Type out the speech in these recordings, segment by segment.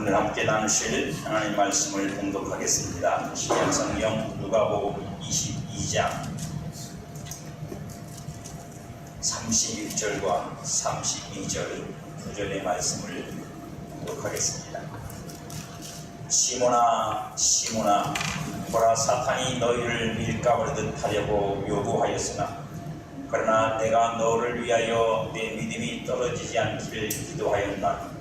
오늘 함께 나누실 하나님 말씀을 봉독하겠습니다. 신약성경 누가복음 22장 31절과 32절 두 절의 말씀을 봉독하겠습니다. 시몬아 시몬아 보라 사탄이 너희를 밀가버리듯 하려고 요구하였으나 그러나 내가 너를 위하여 내 믿음이 떨어지지 않기를 기도하였다.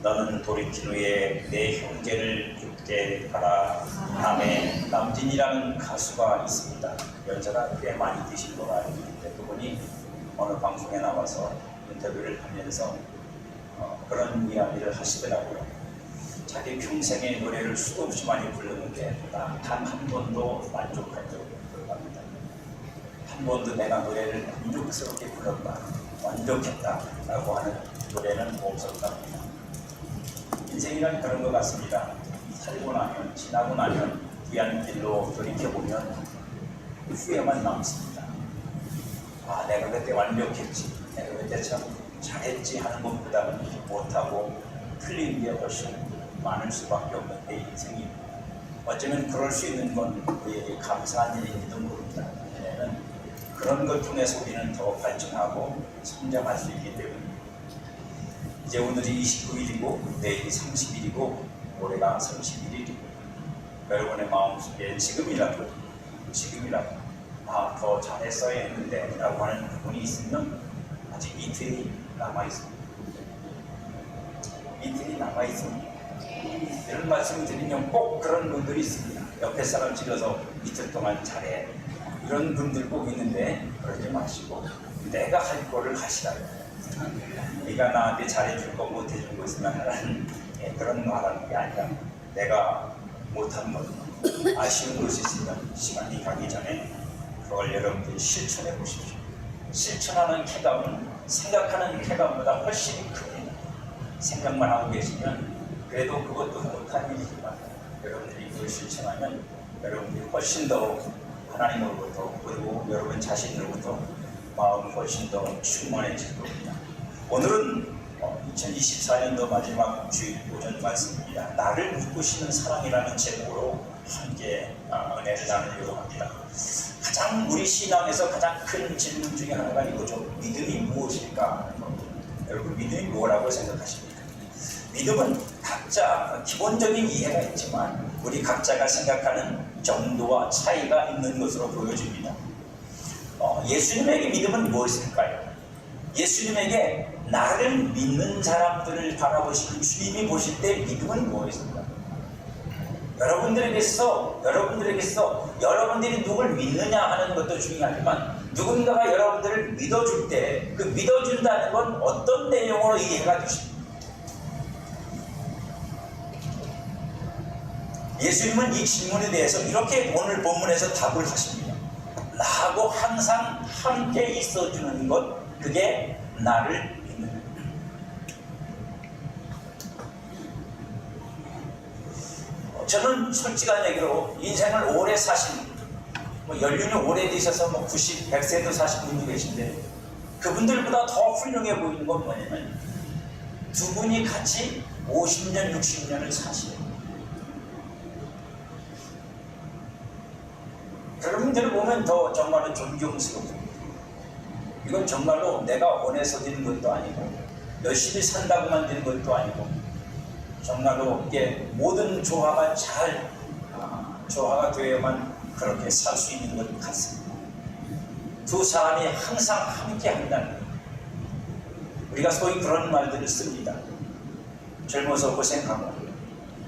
너는 돌이킨 후에 내 형제를 굳게 하라. 아멘. 남진이라는 가수가 있습니다. 연세가 꽤 많이 드신 것 같은데 그분이 어느 방송에 나와서 인터뷰를 하면서 그런 이야기를 하시더라고요. 자기 평생의 노래를 수도 없이 많이 불렀는데 단 한 번도 만족한 적이 없다고 합니다. 한 번도 내가 노래를 만족스럽게 불렀다, 만족했다라고 하는 노래는 없었다고 합니다. 인생이란 그런 것 같습니다. 살고 나면, 지나고 나면 귀한 길로 돌이켜보면 후회만 남습니다. 아, 내가 그때 완벽했지, 내가 그때 참 잘했지 하는 것보다는 못하고 틀린 게 훨씬 많을 수밖에 없는 내 인생입니다. 어쩌면 그럴 수 있는 건 우리에게 감사한 일인지도 모릅니다. 왜냐하면 그런 걸 통해서 우리는 더 발전하고 성장할 수 있기 때문입니다. 이제 오늘이 29일이고 내일이 30일이고 올해가 31일이고 여러분의 마음속에 지금이라도 더 잘했어야 했는데 라고 하는 부분이 있으면 아직 이틀이 남아있습니다. 이런 말씀을 드리면 꼭 그런 분들이 있습니다. 옆에 사람 찍어서 이틀 동안 잘해, 이런 분들 꼭 있는데 그러지 마시고 내가 할 거를 하시라요. 네가 나한테 잘해줄 거 못해줄 거 있으면 하라는 그런 거 하라는 게 아니라 내가 못한 것, 아쉬운 것이 있으면 시간이 가기 전에 그걸 여러분들이 실천해 보십시오. 실천하는 쾌감은 생각하는 쾌감보다 훨씬 큽니다. 생각만 하고 계시면 그래도 그것도 못한 일이지만 여러분들이 그걸 실천하면 여러분들이 훨씬 더 하나님으로부터 그리고 여러분 자신으로부터 마음이 훨씬 더 충만해질 겁니다. 오늘은 2024년도 마지막 주일 오전 말씀입니다. 나를 묶으시는 사랑이라는 제목으로 함께 은혜를 나누려고 합니다. 가장 우리 신앙에서 가장 큰 질문 중에 하나가 이거죠. 믿음이 무엇일까? 여러분 믿음이 뭐라고 생각하십니까? 믿음은 각자 기본적인 이해가 있지만 우리 각자가 생각하는 정도와 차이가 있는 것으로 보여집니다. 예수님에게 믿음은 무엇일까요? 예수님에게 나를 믿는 사람들을 바라보시는 주님이 보실 때 믿음은 무엇일까요? 여러분들에게서 여러분들이 누굴 믿느냐 하는 것도 중요하지만 누군가가 여러분들을 믿어줄 때 그 믿어준다는 건 어떤 내용으로 이해가 되십니까? 예수님은 이 질문에 대해서 이렇게 오늘 본문에서 답을 하십니다. 나하고 항상 함께 있어주는 것, 그게 나를 믿는 것. 저는 솔직한 얘기로 인생을 오래 사신, 연륜이 오래되셔서 90, 100세도 사신 분이 계신데 그분들보다 더 훌륭해 보이는 건 뭐냐면 두 분이 같이 50년, 60년을 사시는 거예요. 여러분들을 보면 더 정말로 존경스럽고 이건 정말로 내가 원해서 되는 것도 아니고 열심히 산다고만 되는 것도 아니고 정말로 이게 모든 조화가 잘 조화가 되어야만 그렇게 살 수 있는 것 같습니다. 두 사람이 항상 함께 한다는 것. 우리가 소위 그런 말들을 씁니다. 젊어서 고생하고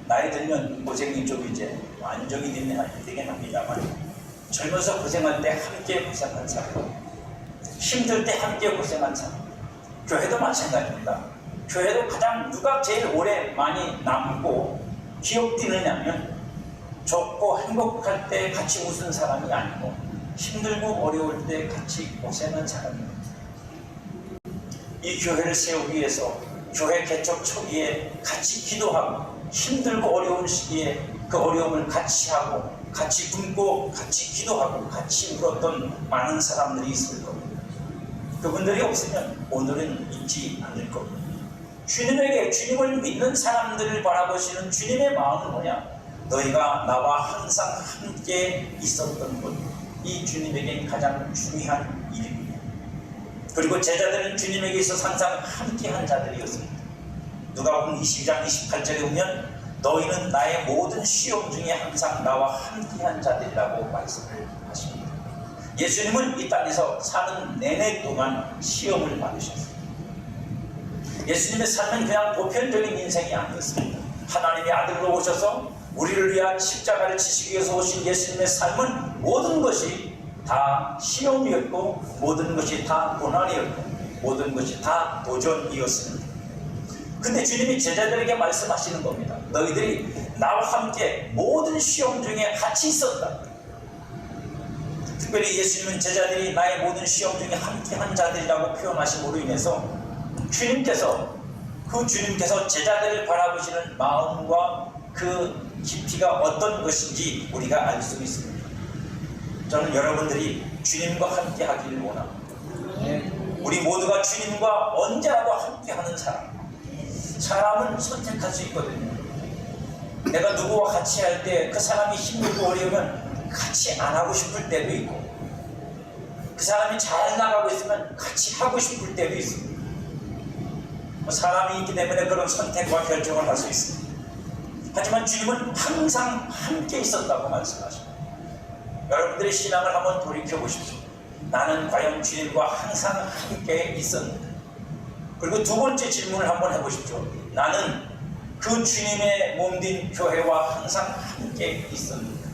나이 들면 고생이 좀 이제 안정이 되긴 합니다만 젊어서 고생할 때 함께 고생한 사람, 힘들 때 함께 고생한 사람, 교회도 마찬가지입니다. 교회도 가장 누가 제일 오래 많이 남고 기억되느냐면 좋고 행복할 때 같이 웃은 사람이 아니고 힘들고 어려울 때 같이 고생한 사람입니다. 이 교회를 세우기 위해서 교회 개척 초기에 같이 기도하고 힘들고 어려운 시기에 그 어려움을 같이 하고 같이 굶고 같이 기도하고 같이 울었던 많은 사람들이 있을 겁니다. 그분들이 없으면 오늘은 있지 않을 겁니다. 주님에게, 주님을 믿는 사람들을 바라보시는 주님의 마음은 뭐냐? 너희가 나와 항상 함께 있었던 것, 이 주님에게 가장 중요한 일입니다. 그리고 제자들은 주님에게 있어서 항상 함께한 자들이었습니다. 누가복음 22장 28절에 보면 너희는 나의 모든 시험 중에 항상 나와 함께한 자들이라고 말씀을 하십니다. 예수님은 이 땅에서 사는 내내 동안 시험을 받으셨습니다. 예수님의 삶은 그냥 보편적인 인생이 아니었습니다. 하나님의 아들로 오셔서 우리를 위한 십자가를 지시기 위해서 오신 예수님의 삶은 모든 것이 다 시험이었고, 모든 것이 다 고난이었고, 모든 것이 다 도전이었습니다. 근데 주님이 제자들에게 말씀하시는 겁니다. 너희들이 나와 함께 모든 시험 중에 같이 있었다. 특별히 예수님은 제자들이 나의 모든 시험 중에 함께한 자들이라고 표현하심으로 인해서 주님께서 제자들을 바라보시는 마음과 그 깊이가 어떤 것인지 우리가 알 수 있습니다. 저는 여러분들이 주님과 함께 하기를 원합니다. 우리 모두가 주님과 언제라도 함께하는 사람은 선택할 수 있거든요. 내가 누구와 같이 할 때 그 사람이 힘들고 어려우면 같이 안 하고 싶을 때도 있고, 그 사람이 잘 나가고 있으면 같이 하고 싶을 때도 있습니다. 사람이 있기 때문에 그런 선택과 결정을 할 수 있습니다. 하지만 주님은 항상 함께 있었다고 말씀하십니다. 여러분들의 신앙을 한번 돌이켜보십시오. 나는 과연 주님과 항상 함께 있었는가? 그리고 두 번째 질문을 한번 해보십시오. 나는 그 주님의 몸된 교회와 항상 함께 있었는가?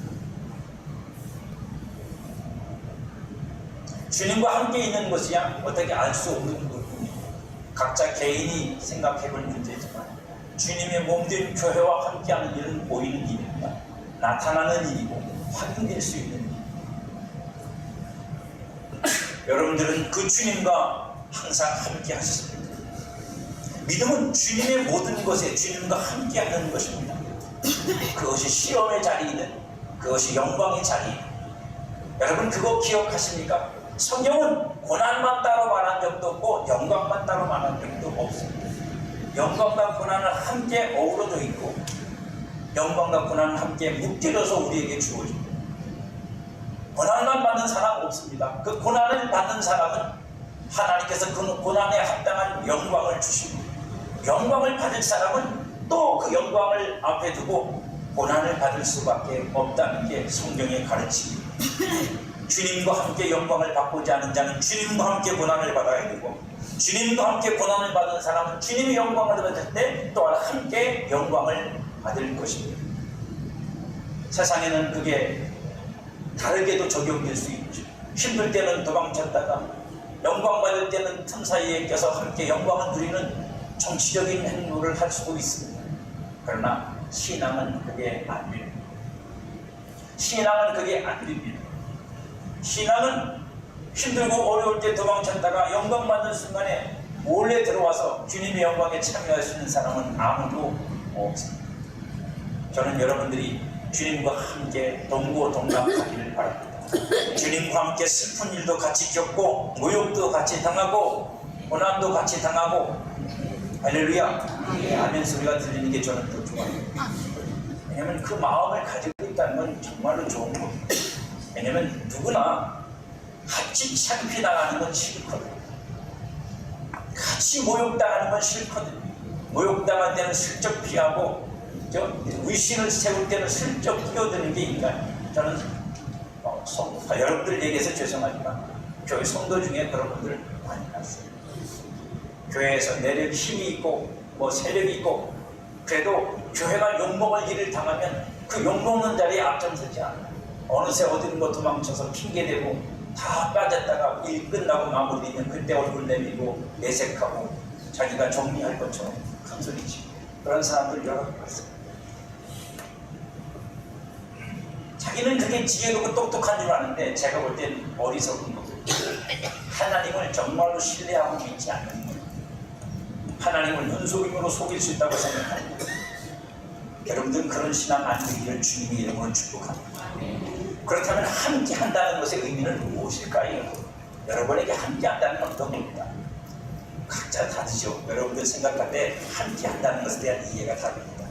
주님과 함께 있는 것이야 어떻게 알 수 없는 부분입니다. 각자 개인이 생각해볼 문제지만 주님의 몸된 교회와 함께하는 일은 보이는 일입니다. 나타나는 일이고 확인될 수 있는 일입니다. 여러분들은 그 주님과 항상 함께 하셨습니다. 믿음은 주님의 모든 것에 주님과 함께하는 것입니다. 그것이 시험의 자리이든 그것이 영광의 자리이든, 여러분 그거 기억하십니까? 성경은 고난만 따로 말한 적도 없고 영광만 따로 말한 적도 없습니다. 영광과 고난은 함께 어우러져 있고, 영광과 고난은 함께 묶여져서 우리에게 주어집니다. 고난만 받는 사람 없습니다. 그 고난을 받는 사람은 하나님께서 그 고난에 합당한 영광을 주십니다. 영광을 받을 사람은 또 그 영광을 앞에 두고 고난을 받을 수밖에 없다는 게 성경의 가르침입니다. 주님과 함께 영광을 받고자 하는 자는 주님과 함께 고난을 받아야 되고, 주님과 함께 고난을 받은 사람은 주님의 영광을 받을 때 또한 함께 영광을 받을 것입니다. 세상에는 그게 다르게도 적용될 수 있죠. 힘들 때는 도망쳤다가 영광 받을 때는 틈 사이에 껴서 함께 영광을 누리는 정치적인 행동을 할 수도 있습니다. 그러나 신앙은 그게 안 됩니다. 신앙은 그게 안 됩니다. 신앙은 힘들고 어려울 때 도망쳤다가 영광 받는 순간에 몰래 들어와서 주님의 영광에 참여할 수 있는 사람은 아무도 없습니다. 저는 여러분들이 주님과 함께 동고동락하기를 바랍니다. 주님과 함께 슬픈 일도 같이 겪고, 모욕도 같이 당하고, 고난도 같이 당하고, 할렐루야, 아멘 소리가 들리는 게 저는 더 좋아요. 왜냐하면 그 마음을 가지고 있다는 건 정말로 좋은 겁니다. 왜냐하면 누구나 같이 창피당하는 건 싫거든요. 같이 모욕당하는 건 싫거든요. 모욕당할 때는 슬쩍 피하고, 위신을 세울 때는 슬쩍 끼어드는 게 인간이에요. 저는 여러분들 얘기해서 죄송하지만 교회 성도 중에 그런 분들 많이 봤어요. 교회에서 내력 힘이 있고 세력이 있고, 그래도 교회가 욕먹을 일을 당하면 그 욕먹는 자리에 앞장서지 않아요. 어느새 어디로 도망쳐서 핑계대고 다 빠졌다가 일 끝나고 마무리되면 그때 얼굴 내밀고 내색하고 자기가 정리할 것처럼 큰 소리치고, 그런 사람들 여러 번 봤어요. 자기는 그게 지혜롭고 똑똑한 줄 아는데 제가 볼 땐 어리석은 거예요. 하나님을 정말로 신뢰하고 믿지 않는 거예요. 하나님을 눈속임으로 속일 수 있다고 생각합니다. 여러분들은 그런 신앙 안 되기를 주님의 이름으로 축복합니다. 그렇다면 함께 한다는 것의 의미는 무엇일까요? 여러분에게 함께 한다는 건 어떤 겁니다. 각자 다르죠. 여러분들 생각할 때 함께 한다는 것에 대한 이해가 다릅니다.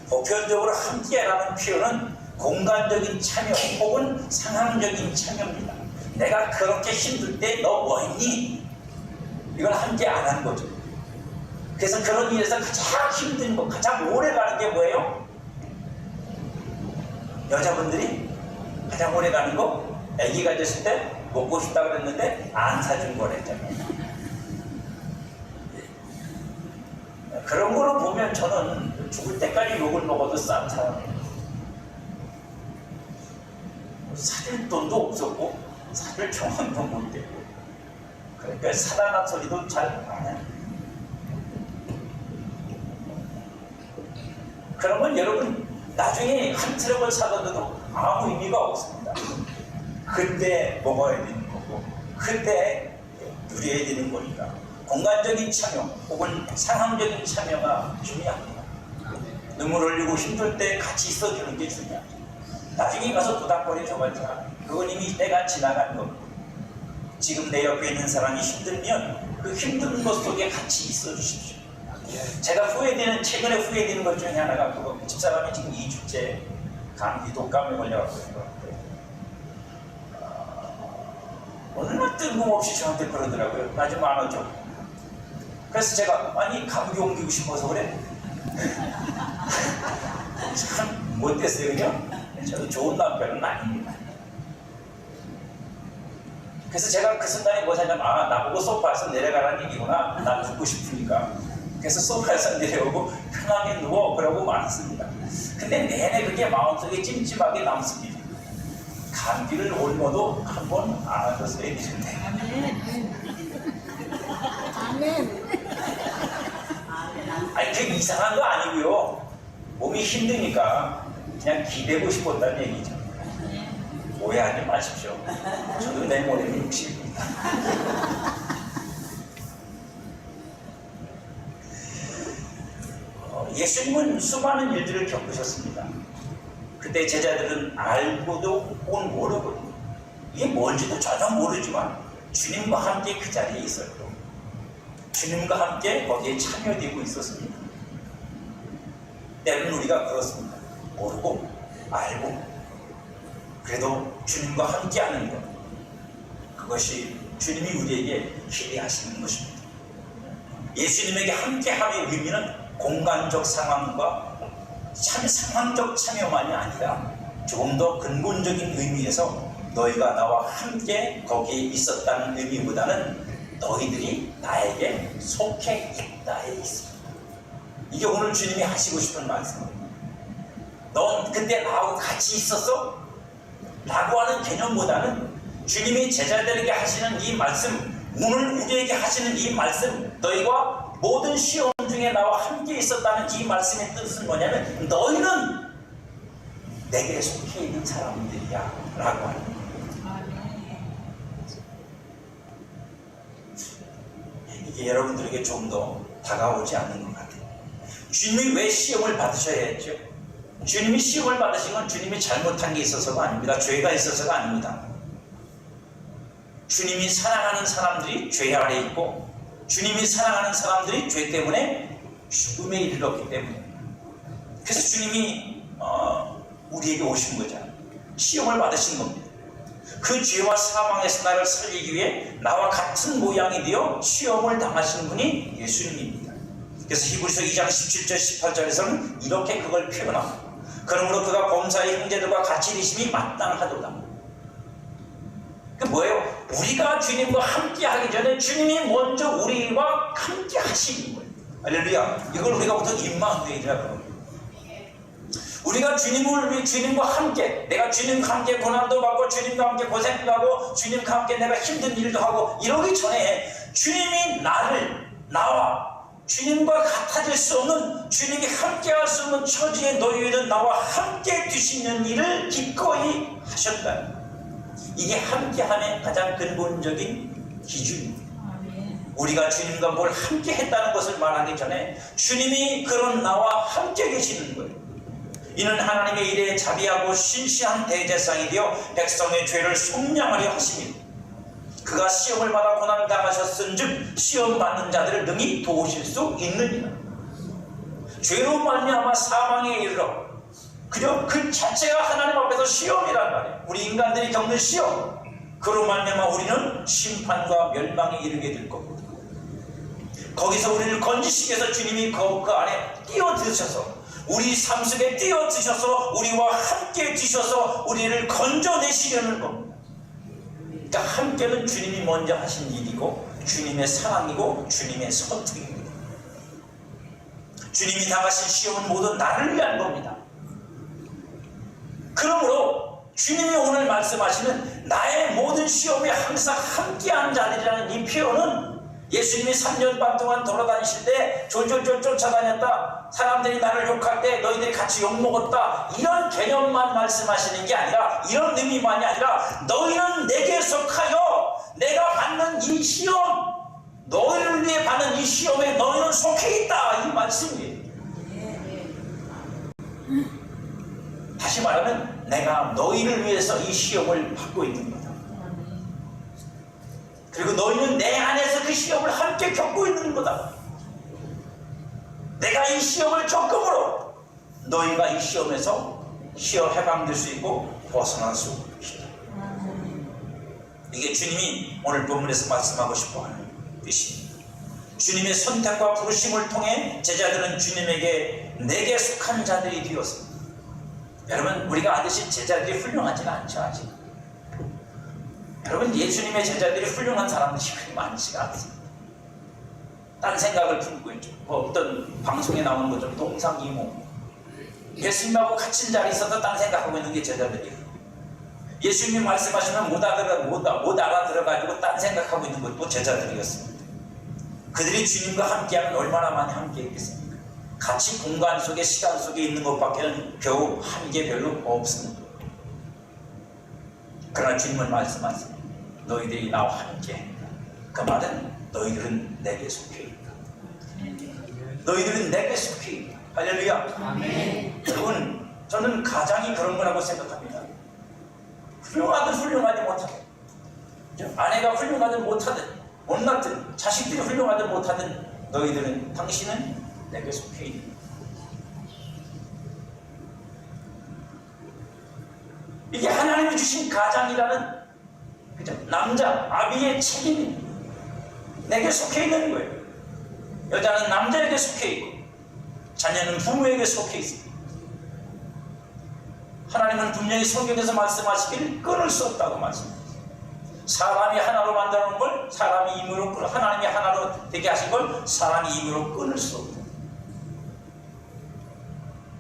보편적으로 함께라는 표현은 공간적인 참여 혹은 상황적인 참여입니다. 내가 그렇게 힘들 때 너 뭐 했니? 이걸 함께 안 하는 거죠. 그래서 그런 일에서 가장 힘든 거, 가장 오래 가는 게 뭐예요? 여자분들이 가장 오래 가는 거, 아기가 됐을 때 먹고 싶다 그랬는데 안 사준 거랬잖아요. 그런 거로 보면 저는 죽을 때까지 욕을 먹어도 싼 사람이에요. 사줄 돈도 없었고 사줄 경험도 못 되고, 그러니까 사달란 소리도 잘 안 해요. 그러면 여러분 나중에 한 트럭을 사더라도 아무 의미가 없습니다. 그때 먹어야 되는 거고 그때 누려야 되는 거니까 공간적인 참여 혹은 상황적인 참여가 중요합니다. 눈물 흘리고 힘들 때 같이 있어주는 게 중요합니다. 나중에 가서 도닥거리 줘봤자 그건 이미 때가 지나간 겁니다. 지금 내 옆에 있는 사람이 힘들면 그 힘든 것 속에 같이 있어 주십시오. 제가 최근에 후회되는 것 중에 하나가 그거, 집사람이 지금 2주째 감기 독감에 걸려갖고 어느 날 뜬금없이 저한테 그러더라고요. 나 좀 안아줘. 그래서 제가 아니 감기 옮기고 싶어서 그래? 참 못됐어요, 그죠? 저도 좋은 남편은 아닙니다. 그래서 제가 그 순간에 뭐 하냐면 나보고 소파에서 내려가라는 얘기구나. 나 눕고 싶으니까. 그래서 소파에서 내려오고 편하게 누워 그러고 말았습니다. 근데 내내 그게 마음속에 찜찜하게 남습니다. 감기를 옮아도 한번 안아줬어야 되는데. 아멘. 아니 그게 이상한 거 아니고요. 몸이 힘드니까 그냥 기대고 싶었다는 얘기죠. 오해하지 마십시오. 저도 내 모레는 60입니다. 예수님은 수많은 일들을 겪으셨습니다. 그때 제자들은 알고도 혹은 모르고 이게 뭔지도 전혀 모르지만 주님과 함께 그 자리에 있었고 주님과 함께 거기에 참여되고 있었습니다. 때로는 우리가 그렇습니다. 모르고 알고 그래도 주님과 함께하는 것, 그것이 주님이 우리에게 기대하시는 것입니다. 예수님에게 함께함의 의미는 공간적 상황과 상황적 참여만이 아니라 조금 더 근본적인 의미에서 너희가 나와 함께 거기에 있었다는 의미보다는 너희들이 나에게 속해 있다에 있습니다. 이게 오늘 주님이 하시고 싶은 말씀입니다. 넌 그때 나하고 같이 있었어? 라고 하는 개념보다는 주님이 제자들에게 하시는 이 말씀, 오늘 우리에게 하시는 이 말씀, 너희가 모든 시험 중에 나와 함께 있었다는 이 말씀의 뜻은 뭐냐면 너희는 내게 속해 있는 사람들이야 라고 합니다. 이게 여러분들에게 좀 더 다가오지 않는 것 같아요. 주님이 왜 시험을 받으셔야 했죠? 주님이 시험을 받으신 건 주님이 잘못한 게 있어서가 아닙니다. 죄가 있어서가 아닙니다. 주님이 사랑하는 사람들이 죄 아래 있고 주님이 사랑하는 사람들이 죄 때문에 죽음에 이르렀기 때문에, 그래서 주님이 우리에게 오신 거잖아요. 시험을 받으신 겁니다. 그 죄와 사망에서 나를 살리기 위해 나와 같은 모양이 되어 시험을 당하신 분이 예수님입니다. 그래서 히브리서 2장 17절 18절에서는 이렇게 그걸 표현합니다. 그러므로 그가 범사의 형제들과 같이 계심이 마땅하도다. 그 뭐예요? 우리가 주님과 함께 하기 전에 주님이 먼저 우리와 함께 하시는 거예요. 할렐루야. 이걸 우리가 보통 임마누엘이라고 합니다. 우리가 주님과 함께, 내가 주님과 함께 고난도 받고 주님과 함께 고생도 하고 주님과 함께 내가 힘든 일도 하고 이러기 전에 주님이 나와 주님과 같아질 수 없는, 주님이 함께 할 수 없는 처지에 놓여 있는 나와 함께 두시는 일을 기꺼이 하셨다. 이게 함께함의 가장 근본적인 기준입니다. 우리가 주님과 뭘 함께 했다는 것을 말하기 전에 주님이 그런 나와 함께 계시는 거예요. 이는 하나님의 일에 자비하고 신실한 대제사장이 되어 백성의 죄를 속량하려 하심이다. 그가 시험을 받아 고난을 당하셨은즉 시험 받는 자들을 능히 도우실 수 있느니라. 죄로 말미암아 사망에 이르러 그저 그 자체가 하나님 앞에서 시험이란 말이에요. 우리 인간들이 겪는 시험. 그로 말미암아 우리는 심판과 멸망에 이르게 될 겁니다. 거기서 우리를 건지시기 위해서 주님이 그 안에 뛰어드셔서 우리 삶 속에 뛰어드셔서 우리와 함께 드셔서 우리를 건져내시려는 겁니다. 그러니까 함께는 주님이 먼저 하신 일이고 주님의 사랑이고 주님의 선택입니다. 주님이 당하신 시험은 모두 나를 위한 겁니다. 그러므로 주님이 오늘 말씀하시는 나의 모든 시험에 항상 함께한 자들이라는 이 표현은 예수님이 3년 반 동안 돌아다니실 때 졸졸졸 쫓아다녔다, 사람들이 나를 욕할 때 너희들이 같이 욕먹었다, 이런 개념만 말씀하시는 게 아니라, 이런 의미만이 아니라 너희는 내게 속하여 내가 받는 이 시험, 너희를 위해 받는 이 시험에 너희는 속해 있다, 이 말씀이에요. 다시 말하면 내가 너희를 위해서 이 시험을 받고 있는 거다. 그리고 너희는 내 안에서 그 시험을 함께 겪고 있는 거다. 내가 이 시험을 겪음으로 너희가 이 시험에서 해방될 수 있고 벗어날 수 있다. 이게 주님이 오늘 본문에서 말씀하고 싶어하는 뜻입니다. 주님의 선택과 부르심을 통해 제자들은 주님에게 내게 속한 자들이 되었습니다. 여러분, 우리가 아듯이 제자들이 훌륭하지는 않죠, 아직. 여러분, 예수님의 제자들이 훌륭한 사람들이 그리 많지가 않습니다. 딴 생각을 품고 있죠. 어떤 방송에 나오는 것처럼 동상이몽. 예수님하고 같이 자리에 있어서 딴 생각하고 있는 게 제자들이에요. 예수님이 말씀하시면 못 알아들어가지고 딴 생각하고 있는 것도 제자들이었습니다. 그들이 주님과 함께하면 얼마나 많이 함께했겠습니까? 같이 공간 속에, 시간 속에 있는 것밖에는 겨우 한계 별로 없습니다. 그러나 주님은 말씀하세요. 너희들이 나와 함께했다. 그 말은 너희들은 내게 속해 있다. 너희들은 내게 속해 있다. 할렐루야. 아멘. 여러분, 저는 가장이 그런 거라고 생각합니다. 훌륭하든 훌륭하지 못하든, 아내가 훌륭하든 못하든, 못났든, 자식들이 훌륭하든 못하든, 당신은 내게 속해 있다. 이게 하나님이 주신 가장이라는, 그죠? 남자, 아비의 책임입니다. 내게 속해 있는 거예요. 여자는 남자에게 속해 있고 자녀는 부모에게 속해 있습니다. 하나님은 분명히 성경에서 말씀하시길 끊을 수 없다고 말씀하셨어요. 사람이 하나로 만들어 놓은 걸 사람이 힘으로 끊어, 하나님이 하나로 되게 하신 걸 사람이 힘으로 끊을 수 없다.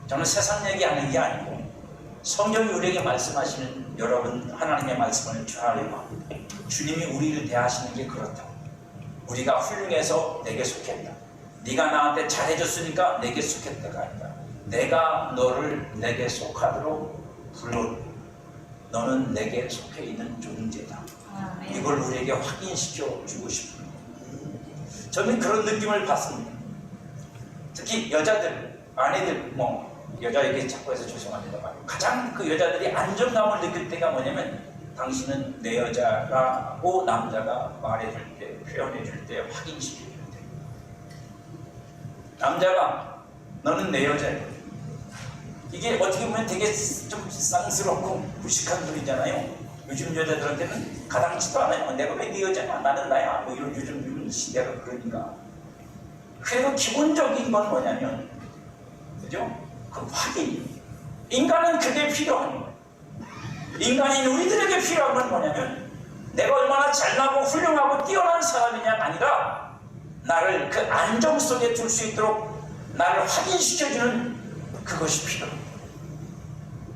저는 세상 얘기하는 게 아니고 성경이 우리에게 말씀하시는, 여러분 하나님의 말씀을 전하려고 합니다. 주님이 우리를 대하시는 게 그렇다고. 우리가 훌륭해서 내게 속했다, 네가 나한테 잘해줬으니까 내게 속했다가 아니라 내가 너를 내게 속하도록 불러, 너는 내게 속해 있는 존재다. 이걸 우리에게 확인시켜 주고 싶습니다. 저는 그런 느낌을 받습니다. 특히 여자들, 아내들, 여자에게 자꾸 해서 죄송합니다. 가장 그 여자들이 안정감을 느낄 때가 뭐냐면, 당신은 내 여자라고 남자가 말해줄 때, 표현해줄 때, 확인시켜줄 때, 남자가 너는 내 여자야. 이게 어떻게 보면 되게 좀 쌍스럽고 무식한 소리잖아요. 요즘 여자들한테는 가당치도 않아요. 내가 왜 네 여자냐, 나는 나야, 이런 요즘 시대가 그러니까. 그래도 기본적인 건 뭐냐면, 그죠? 그 확인. 인간은 그게 필요한 거예요. 인간인 우리들에게 필요한 건 뭐냐면, 내가 얼마나 잘나고 훌륭하고 뛰어난 사람이냐가 아니라 나를 그 안정 속에 둘 수 있도록 나를 확인시켜주는 그것이 필요합니다.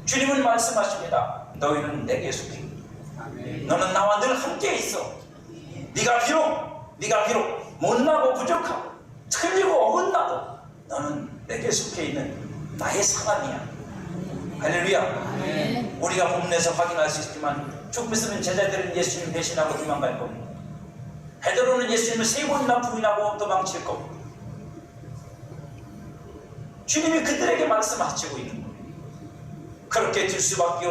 주님은 말씀하십니다. 너희는 내게 속해. 너는 나와 늘 함께 있어. 네가 비록 못나고 부족하고 틀리고 어긋나도 너는 내게 속해 있는 나의 사람이야. 할렐루야. 우리가 본문에서 확인할 수 있지만 조금 있으면 제자들은 예수님 배신하고 도망갈 겁니다. 베드로는 예수님을 3번이나 부인하고 도망칠 겁니다. 주님이 그들에게 말씀하시고 있는 거예요. 그렇게 될 수밖에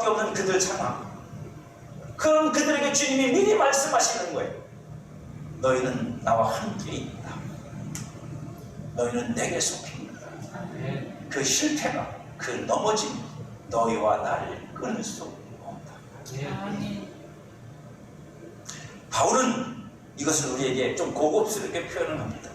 없는 그들 상황, 그럼 그들에게 주님이 미리 말씀하시는 거예요. 너희는 나와 함께 있다. 너희는 내게 속해 있다. 그 실패가, 그 넘어짐, 너희와 나를 끊을 수 없다. 바울은 이것을 우리에게 좀 고급스럽게 표현을 합니다.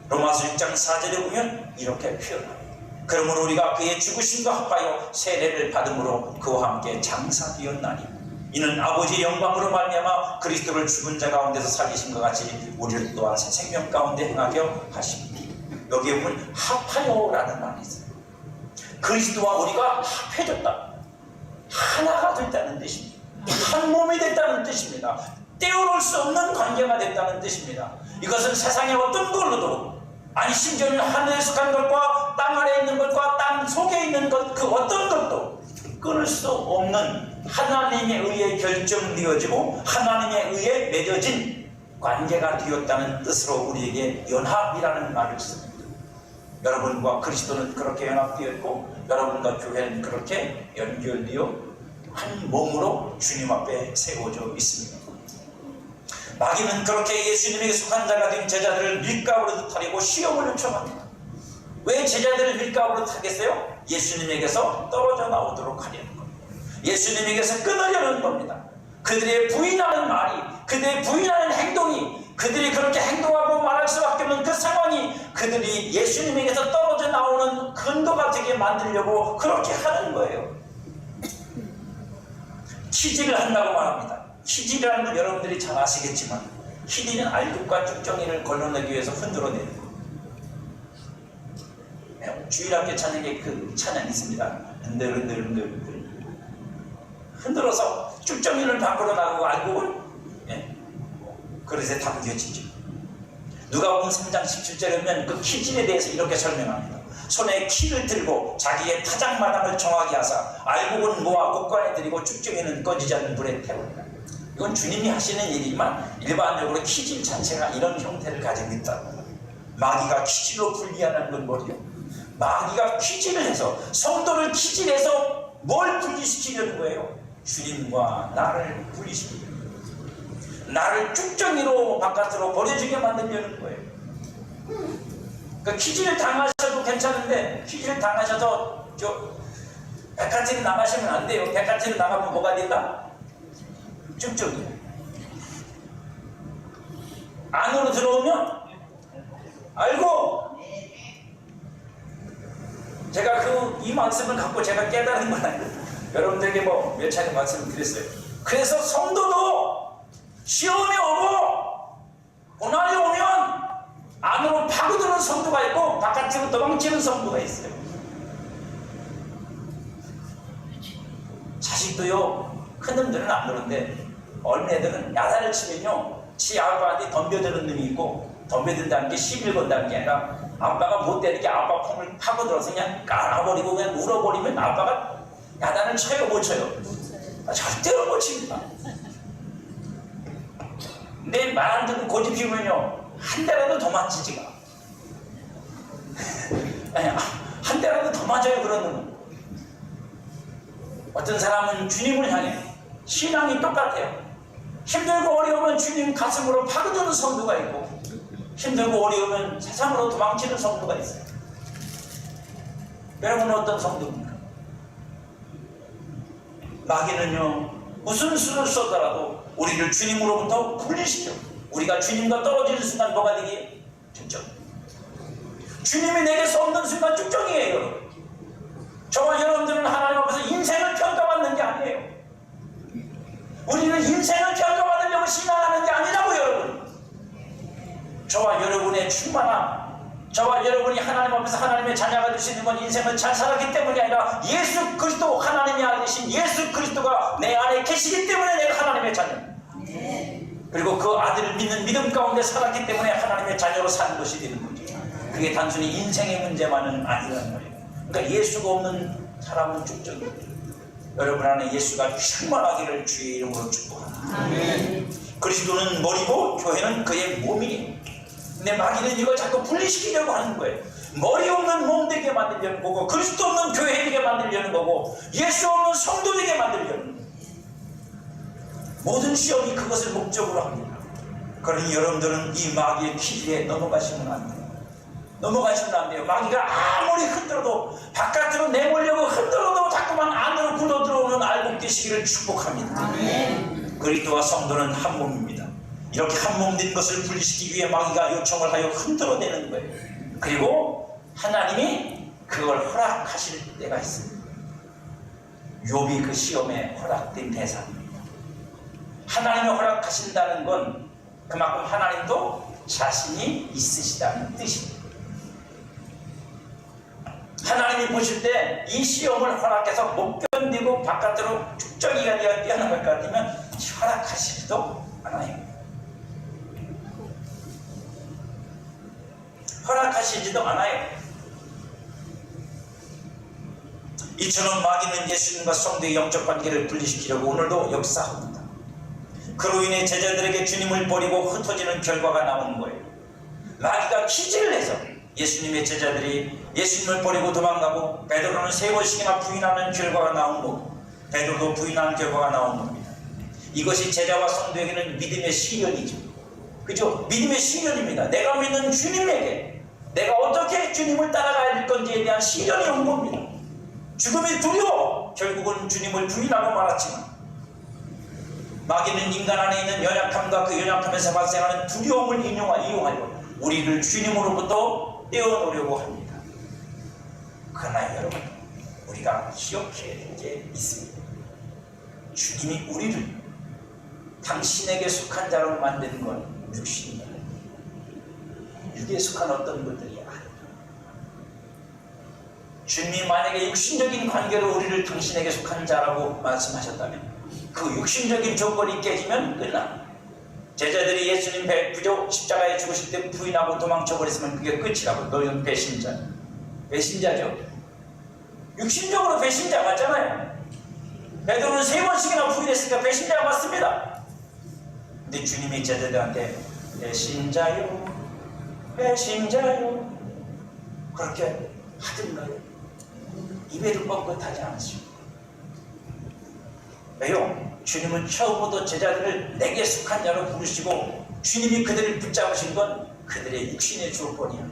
로마서 6장 4절에 보면 이렇게 표현합니다. 그러므로 우리가 그의 죽으심과 합하여 세례를 받음으로 그와 함께 장사되었나니 이는 아버지의 영광으로 말미암아 그리스도를 죽은 자 가운데서 살리심과 같이 우리를 또한 새 생명 가운데 행하게 하십니다. 여기에 보면 합하여라는 말이 있어요. 그리스도와 우리가 합해졌다. 하나가 됐다는 뜻입니다. 한 몸이 됐다는 뜻입니다. 떼어놓을 수 없는 관계가 됐다는 뜻입니다. 이것은 세상의 어떤 걸로도, 아니 심지어는 하늘에 속한 것과 땅 아래에 있는 것과 땅 속에 있는 것, 그 어떤 것도 끊을 수 없는 하나님에 의해 결정되어지고 하나님에 의해 맺어진 관계가 되었다는 뜻으로 우리에게 연합이라는 말을 씁니다. 여러분과 그리스도는 그렇게 연합되었고 여러분과 교회는 그렇게 연결되어 한 몸으로 주님 앞에 세워져 있습니다. 마귀는 그렇게 예수님에게 속한 자가 된 제자들을 밀가부로 타려고 시험을 요청합니다. 왜 제자들을 밀가부로 타겠어요? 예수님에게서 떨어져 나오도록 하려는 겁니다. 예수님에게서 끊으려는 겁니다. 그들의 부인하는 말이, 그들의 부인하는 행동이, 그들이 그렇게 행동하고 말할 수밖에 없는 그 상황이 그들이 예수님에게서 떨어져 나오는 근거가 되게 만들려고 그렇게 하는 거예요. 키질을 한다고 말합니다. 키질이라는 건 여러분들이 잘 아시겠지만 키질은 알곡과 쭉정이를 걸러내기 위해서 흔들어내는 거예요. 주일학교 찬양에 그 찬양이 있습니다. 흔들흔들 흔들어서 쭉정이를 밖으로 나가고 알곡을 그릇에 담겨지죠. 누가복음 3장 17절에 보면 그 키질에 대해서 이렇게 설명합니다. 손에 키를 들고 자기의 타작마당을 정하게 하사 알곡은 모아 곡간에 들이고 쭉정이는 꺼지지 않는 불에 태운다. 이건 주님이 하시는 일이지만 일반적으로 키질 자체가 이런 형태를 가지고 있다. 마귀가 키질로 분리하는 건 뭐예요? 마귀가 키질을 해서 성도를 키질해서 뭘 분리시키려는 거예요? 주님과 나를 분리시키려는 거예요. 나를 쭉정이로 바깥으로 버려지게 만들려는 거예요. 그 키질 당하셔도 괜찮은데 키질 당하셔서 백화점에 나가시면 안 돼요. 백화점에 나가면 뭐가 된다? 쭉정이. 안으로 들어오면 알고, 제가 이 말씀을 갖고 제가 깨달은 건 아니에요. 여러분들에게 몇 차례 말씀을 드렸어요. 그래서 성도도 시험이 오고 고난이 오면 안으로 파고드는 성도가 있고 바깥으로 도망치는 성도가 있어요. 자식도요, 큰 놈들은 안 그런데 어린애들은 야단을 치면요 지 아빠한테 덤벼드는 놈이 있고, 덤벼든다는 게 시비를 건다는 게 아니라 아빠가 못 때리게 아빠 폼을 파고들어서 그냥 깔아버리고 그냥 울어버리면 아빠가 야단을 쳐요, 못 쳐요? 절대로 못 칩니다. 내 말 안 듣고 고집 피우면요 한 대라도 더 맞지 지가. 한 대라도 더 맞아요. 그런 놈은. 어떤 사람은 주님을 향해 신앙이 똑같아요. 힘들고 어려우면 주님 가슴으로 파고드는 성도가 있고 힘들고 어려우면 세상으로 도망치는 성도가 있어요. 여러분은 어떤 성도입니까? 마귀는요 무슨 수를 써더라도 우리를 주님으로부터 분리시켜. 우리가 주님과 떨어지는 순간 뭐가 되기에? 쭉정. 주님이 내게서 없는 순간 쭉정이에요. 여러분. 저와 여러분들은 하나님 앞에서 인생을 평가받는 게 아니에요. 우리는 인생을 평가받으려고 신앙하는 게 아니라고. 여러분, 저와 여러분의 충만함, 저와 여러분이 하나님 앞에서 하나님의 자녀가 될 수 있는 건 인생을 잘 살았기 때문이 아니라 예수 그리스도, 하나님이 안에 계신 예수 그리스도가 내 안에 계시기 때문에 내가 하나님의 자녀. 그리고 그 아들을 믿는 믿음 가운데 살았기 때문에 하나님의 자녀로 사는 것이 되는 거죠. 그게 단순히 인생의 문제만은 아니라는 거예요. 그러니까 예수가 없는 사람은 쭉정이에요. 여러분 안에 예수가 충만하기를 주의 이름으로 축복합니다. 그리스도는 머리고 교회는 그의 몸이에요. 근데 마귀는 이걸 자꾸 분리시키려고 하는 거예요. 머리 없는 몸 되게 만들려는 거고, 그리스도 없는 교회 되게 만들려는 거고, 예수 없는 성도 되게 만들려는 거예요. 모든 시험이 그것을 목적으로 합니다. 그러니 여러분들은 이 마귀의 기질에 넘어가시면 안 돼요. 넘어가시면 안 돼요. 마귀가 아무리 흔들어도, 바깥으로 내몰려고 흔들어도 자꾸만 안으로 굴러 들어오는 알고 계시기를 축복합니다. 아멘. 그리스도와 성도는 한 몸입니다. 이렇게 한 몸 된 것을 분리시키기 위해 마귀가 요청을 하여 흔들어내는 거예요. 그리고 하나님이 그걸 허락하실 때가 있습니다. 욥이 그 시험에 허락된 대상입니다. 하나님이 허락하신다는 건 그만큼 하나님도 자신이 있으시다는 뜻입니다. 하나님이 보실 때 이 시험을 허락해서 못 견디고 바깥으로 축적이가 되어 뛰어나갈 것 같으면 허락하시지도 않아요. 허락하시지도 않아요. 이처럼 마귀는 예수님과 성도의 영적 관계를 분리시키려고 오늘도 역사합니다. 그로 인해 제자들에게 주님을 버리고 흩어지는 결과가 나오는 거예요. 마귀가 기질을 해서 예수님의 제자들이 예수님을 버리고 도망가고 베드로는 3번씩이나 부인하는 결과가 나온 거고 베드로도 부인하는 결과가 나온 겁니다. 이것이 제자와 성도에게는 믿음의 시련이죠. 그죠? 믿음의 시련입니다. 내가 믿는 주님에게 내가 어떻게 주님을 따라가야 될 건지에 대한 시련이 온 겁니다. 죽음이 두려워 결국은 주님을 부인하고 말았지만 마귀는 인간 안에 있는 연약함과 그 연약함에서 발생하는 두려움을 이용하여 우리를 주님으로부터 떼어놓으려고 합니다. 그러나 여러분, 우리가 기억해야 될 게 있습니다. 주님이 우리를 당신에게 속한 자로 만드는 건 육신입니다. 육에 속한 어떤 분들이 아니에요. 주님이 만약에 육신적인 관계로 우리를 당신에게 속한 자라고 말씀하셨다면 그 육신적인 조건이 깨지면 끝납니다. 제자들이 예수님 부조 십자가에 죽으실 때 부인하고 도망쳐버렸으면 그게 끝이라고. 너희는 배신자. 배신자죠. 육신적으로 배신자 맞잖아요. 베드로는 3번씩이나 부인했으니까 배신자가 맞습니다. 근데 주님이 제자들한테 배신자요 배신자요 그렇게 하던가요? 입에도 뻥긋하지 않습니다. 왜요? 주님은 처음부터 제자들을 내게 속한 자로 부르시고 주님이 그들을 붙잡으신 건 그들의 육신의 조건이야.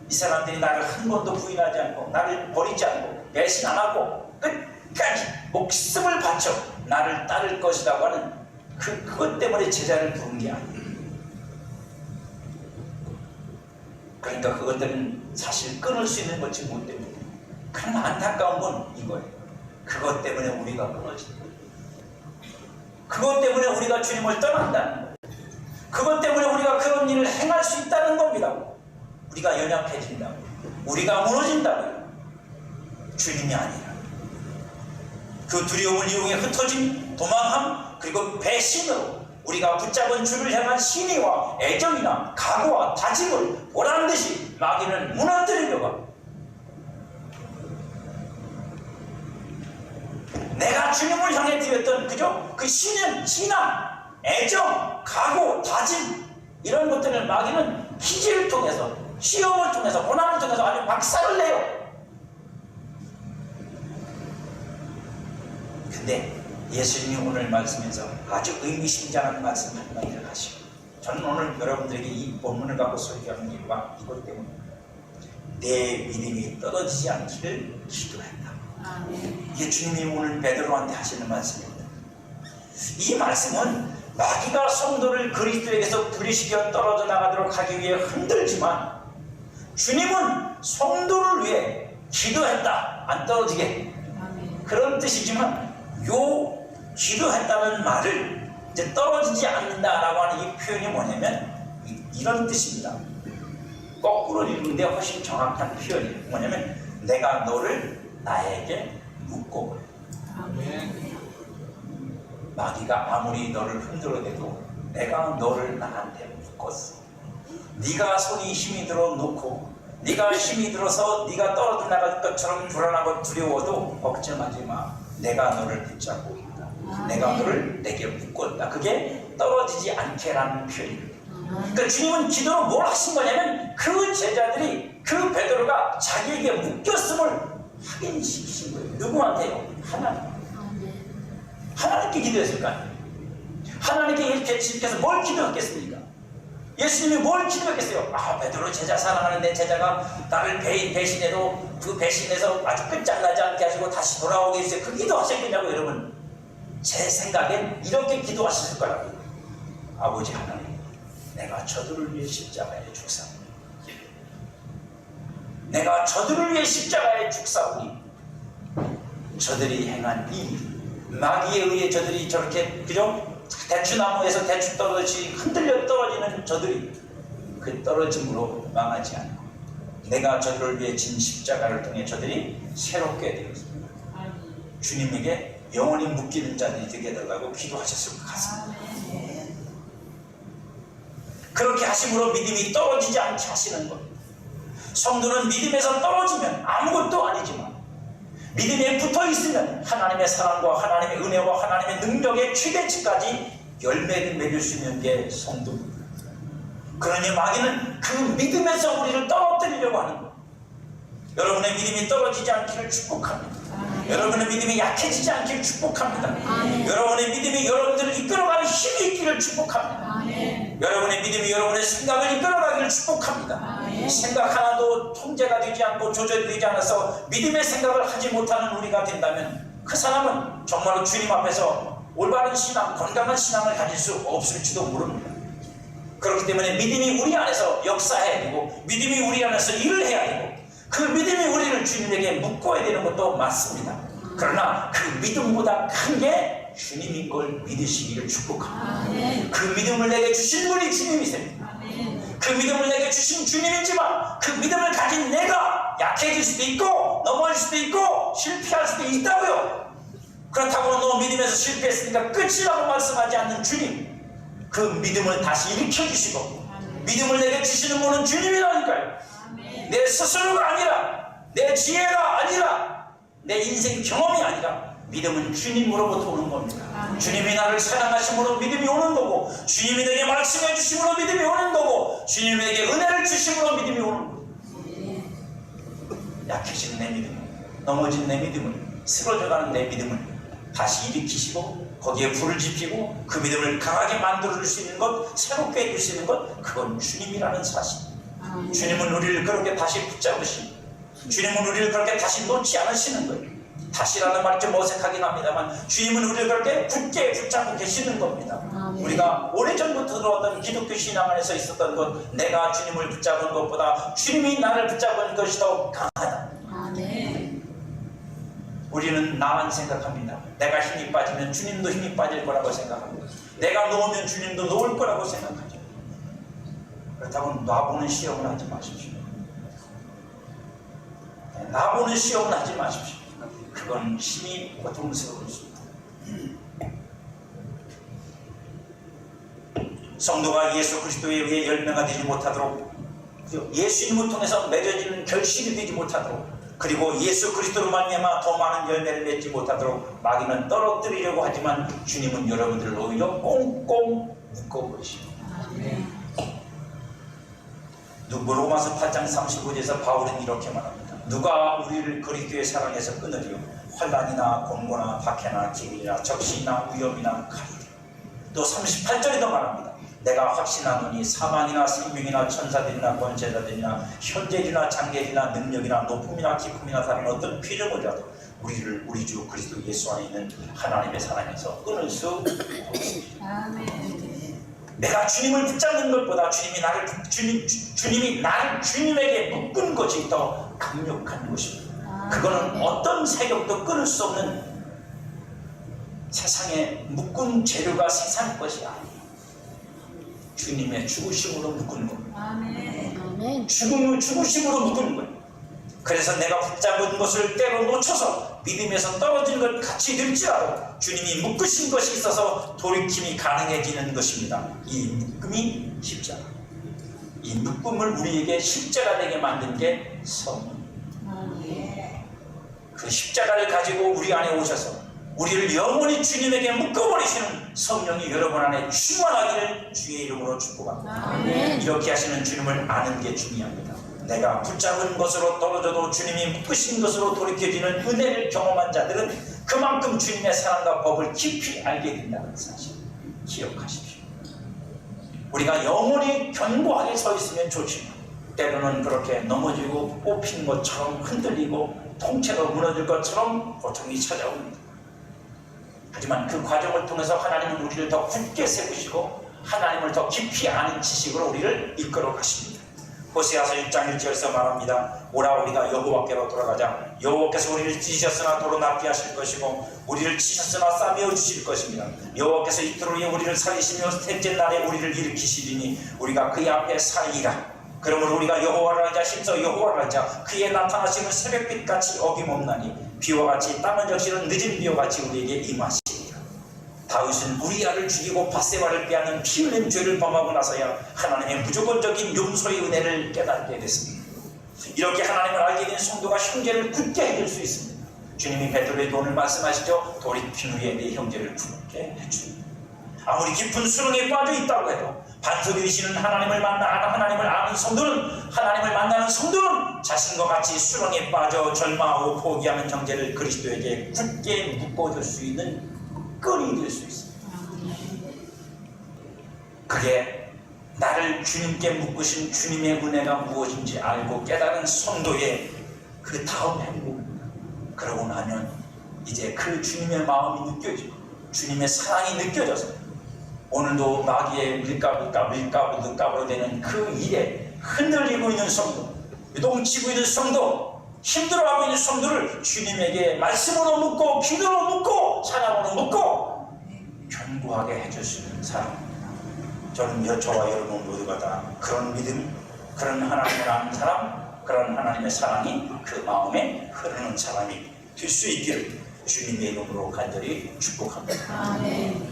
이 사람들이 나를 한 번도 부인하지 않고 나를 버리지 않고 배신 안 하고 끝까지 목숨을 바쳐 나를 따를 것이라고 하는 그것 때문에 제자를 부른 게 아니에요. 그러니까 그것들은 사실 끊을 수 있는 것이 못 됩니다. 그러나 안타까운 건 이거예요. 그것 때문에 우리가 끊어진다. 그것 때문에 우리가 주님을 떠난다는 거예요. 그것 때문에 우리가 그런 일을 행할 수 있다는 겁니다. 우리가 연약해진다고, 우리가 무너진다고요. 주님이 아니라 그 두려움을 이용해 흩어진 도망함 그리고 배신으로 우리가 붙잡은 주를 향한 신의와 애정이나 각오와 다짐을 보란듯이 마귀는 무너뜨리려고 합니다. 내가 주님을 향해 드렸던 그죠? 그 신앙, 애정, 각오, 다짐 이런 것들을 마귀는 기질을 통해서 시험을 통해서 고난을 통해서 아주 박살을 내요. 근데 예수님이 오늘 말씀에서 아주 의미심장한 말씀 한마디를 하시고 저는 오늘 여러분들에게 이 본문을 갖고 설교하는 이유가 이것 때문입니다. 내 믿음이 떨어지지 않기를 기도했다. 이게 주님이 오늘 베드로한테 하시는 말씀입니다. 이 말씀은 마귀가 성도를 그리스도에게서 분리시켜 떨어져 나가도록 하기 위해 흔들지만 주님은 성도를 위해 기도했다. 안 떨어지게. 그런 뜻이지만 요 기도했다는 말을 이제 떨어지지 않는다라고 하는 이 표현이 뭐냐면 이런 뜻입니다. 거꾸로 읽는데 훨씬 정확한 표현이에요. 뭐냐면 내가 너를 나에게 묶고 마귀가 아무리 너를 흔들어대도 내가 너를 나한테 묶었어. 네가 손이 힘이 들어 놓고 네가 힘이 들어서 네가 떨어져 나갈 것처럼 불안하고 두려워도 걱정하지 마. 내가 너를 붙잡고 있다. 내가 너를 내게 묶었다. 그게 떨어지지 않게라는 표현입니다. 그러니까 주님은 기도로 뭘 하신 거냐면 그 제자들이 그 베드로가 자기에게 묶였음을 확인시키신 거예요. 누구한테요? 하나님. 하나님께 기도했을 거 아니에요. 하나님께 이렇게 집에서 뭘 기도했겠습니까? 예수님이 뭘 기도했겠어요? 베드로 제자 사랑하는 내 제자가 나를 배신해도 그 배신에서 아주 끝장나지 않게 하시고 다시 돌아오게 해주세요. 그 기도하셨겠냐고. 여러분, 제 생각엔 이렇게 기도하셨을 거라고. 아버지 하나님, 내가 저들을 위해 십자가에 죽사오니, 내가 저들을 위해 십자가에 죽사오니, 저들이 행한 이 마귀에 의해 저들이 저렇게, 그죠? 대추나무에서 대추 떨어지지 흔들려 떨어지는 저들이 그 떨어짐으로 망하지 않고 내가 저들을 위해 진 십자가를 통해 저들이 새롭게 되었습니다. 주님에게 영원히 묶이는 자들이 되게 해달라고 기도하셨을 것 같습니다. 그렇게 하심으로 믿음이 떨어지지 않게 하시는 것. 성도는 믿음에서 떨어지면 아무것도 아니지만 믿음에 붙어있으면 하나님의 사랑과 하나님의 은혜와 하나님의 능력의 최대치까지 열매를 맺을 수 있는 게 성도입니다. 그러니 마귀는 그 믿음에서 우리를 떨어뜨리려고 하는 것. 여러분의 믿음이 떨어지지 않기를 축복합니다. 여러분의 믿음이 약해지지 않기를 축복합니다. 여러분의 믿음이 여러분들을 이끌어가는 힘이 있기를 축복합니다. 여러분의 믿음이 여러분의 생각을 이끌어가기를 축복합니다. 생각 하나도 통제가 되지 않고 조절되지 않아서 믿음의 생각을 하지 못하는 우리가 된다면 그 사람은 정말로 주님 앞에서 올바른 신앙, 건강한 신앙을 가질 수 없을지도 모릅니다. 그렇기 때문에 믿음이 우리 안에서 역사해야 되고 믿음이 우리 안에서 일을 해야 되고 그 믿음이 우리를 주님에게 묶어야 되는 것도 맞습니다. 그러나 그 믿음보다 큰 게 주님인 걸 믿으시기를 축복합니다. 그 믿음을 내게 주신 분이 주님이세요. 그 믿음을 내게 주신 주님이지만 그 믿음을 가진 내가 약해질 수도 있고 넘어질 수도 있고 실패할 수도 있다고요. 그렇다고 너 믿음에서 실패했으니까 끝이라고 말씀하지 않는 주님, 그 믿음을 다시 일으켜주시고 믿음을 내게 주시는 분은 주님이라니까요. 내 스스로가 아니라 내 지혜가 아니라 내 인생 경험이 아니라 믿음은 주님으로부터 오는 겁니다. 주님이 나를 사랑하심으로 믿음이 오는 거고 주님이 내게 말씀해 주심으로 믿음이 오는 거고 주님에게 은혜를 주심으로 믿음이 오는 거고 약해진 내 믿음을, 넘어진 내 믿음을, 쓰러져가는 내 믿음을 다시 일으키시고 거기에 불을 지피고 그 믿음을 강하게 만들어줄 수 있는 것, 새롭게 해줄 수 있는 것, 그건 주님이라는 사실. 주님은 우리를 그렇게 다시 붙잡으시고 주님은 우리를 그렇게 다시 놓지 않으시는 거예요. 다시라는 말이 좀 어색하긴 합니다만 주님은 우리를 그렇게 굳게 붙잡고 계시는 겁니다. 우리가 오래전부터 들어왔던 기독교 신앙 안에서 있었던 것, 내가 주님을 붙잡은 것보다 주님이 나를 붙잡은 것이 더 강하다. 우리는 나만 생각합니다. 내가 힘이 빠지면 주님도 힘이 빠질 거라고 생각합니다. 내가 놓으면 주님도 놓을 거라고 생각하죠. 그렇다고 놔보는 시험을 하지 마십시오. 놔보는 시험을 하지 마십시오. 그건 힘이 고통스러울 수 있다. 성도가 예수 그리스도에 의해 열매가 되지 못하도록, 예수님을 통해서 맺어지는 결실이 되지 못하도록, 그리고 예수 그리스도로 말미암아 더 많은 열매를 맺지 못하도록 마귀는 떨어뜨리려고 하지만 주님은 여러분들을 오히려 꽁꽁 묶어버리십니다. 로마서 8장 35절에서 바울은 이렇게 말합니다. 누가 우리를 그리스도의 사랑에서 끊으리요? 환난이나 곤고나 박해나 기근이나 적신이나 위험이나 칼이라. 또 38절에도 말합니다. 내가 확신하노니 사망이나 생명이나 천사들이나 권세자들이나 현재이나 장래이나 능력이나 높음이나 깊음이나 다른 어떤 피조물이라도 우리를 우리 주 그리스도 예수 안에 있는 하나님의 사랑에서 끊을 수 없습니다. 내가 주님을 붙잡는 것보다 주님이 나를 주님에게 묶은 것이 더 강력한 것입니다. 그거는 어떤 세력도 끊을 수 없는 세상에 묶은 재료가 세상 것이 아니에요. 주님의 죽으심으로 묶은 겁니다. 죽으심으로 묶은 거예요. 그래서 내가 붙잡은 것을 때로 놓쳐서 믿음에서 떨어진 것 같이 될지라도 주님이 묶으신 것이 있어서 돌이킴이 가능해지는 것입니다. 이 묶음이 십자가. 이 묶음을 우리에게 십자가 되게 만든 게 성령. 그 십자가를 가지고 우리 안에 오셔서 우리를 영원히 주님에게 묶어버리시는 성령이 여러분 안에 충만하기를 주의 이름으로 축복합니다. 이렇게 하시는 주님을 아는 게 중요합니다. 내가 붙잡은 것으로 떨어져도 주님이 묶으신 것으로 돌이켜지는 은혜를 경험한 자들은 그만큼 주님의 사랑과 법을 깊이 알게 된다는 사실. 기억하십시오. 우리가 영원히 견고하게 서 있으면 좋지만 때로는 그렇게 넘어지고 뽑힌 것처럼 흔들리고 통째로 무너질 것처럼 고통이 찾아옵니다. 하지만 그 과정을 통해서 하나님은 우리를 더 굳게 세우시고 하나님을 더 깊이 아는 지식으로 우리를 이끌어 가십니다. 호세아서 1장 1절에서 말합니다. 오라 우리가 여호와께로 돌아가자. 여호와께서 우리를 찢으셨으나 도로 낫게 하실 것이고 우리를 치셨으나 싸매어 주실 것입니다. 여호와께서 이틀 후에 우리를 살리시며 셋째 날에 우리를 일으키시리니 우리가 그의 앞에 살리라. 그러므로 우리가 여호와를 알자 힘써 여호와를 알자. 그의 나타나심은 새벽빛같이 어김없나니 비와 같이 땅을 적시는 늦은 비와 같이 우리에게 임하시리라. 다윗은 우리아를 죽이고 밧세바를 빼앗는 피 흘린 죄를 범하고 나서야 하나님의 무조건적인 용서의 은혜를 깨닫게 됐습니다. 이렇게 하나님을 알게 된 성도가 형제를 굳게 해줄 수 있습니다. 주님이 베드로에게 오늘 말씀하시죠. 돌이킨 후에 내 형제를 굳게 해줍니다. 아무리 깊은 수렁에 빠져 있다고 해도 반석이 되시는 하나님을 아는 성도는 하나님을 만나는 성도는 자신과 같이 수렁에 빠져 절망하고 포기하는 형제를 그리스도에게 굳게 묶어줄 수 있는 끈이 될 수 있습니다. 그게 나를 주님께 묶으신 주님의 은혜가 무엇인지 알고 깨달은 성도의 그 다음 행복입니다. 그러고 나면 이제 그 주님의 마음이 느껴지고 주님의 사랑이 느껴져서 오늘도 마귀의 밀가부로 되는 그 일에 흔들리고 있는 성도, 요동치고 있는 성도, 힘들어하고 있는 성도를 주님에게 말씀으로 묻고 기도로 묻고 찬양으로 묻고 견고하게 해줄 수 있는 사람입니다. 저는 저와 여러분 모두가 다 그런 믿음, 그런 하나님을 아는 사람, 그런 하나님의 사랑이 그 마음에 흐르는 사람이 될 수 있기를 주님의 이름으로 간절히 축복합니다. 아멘.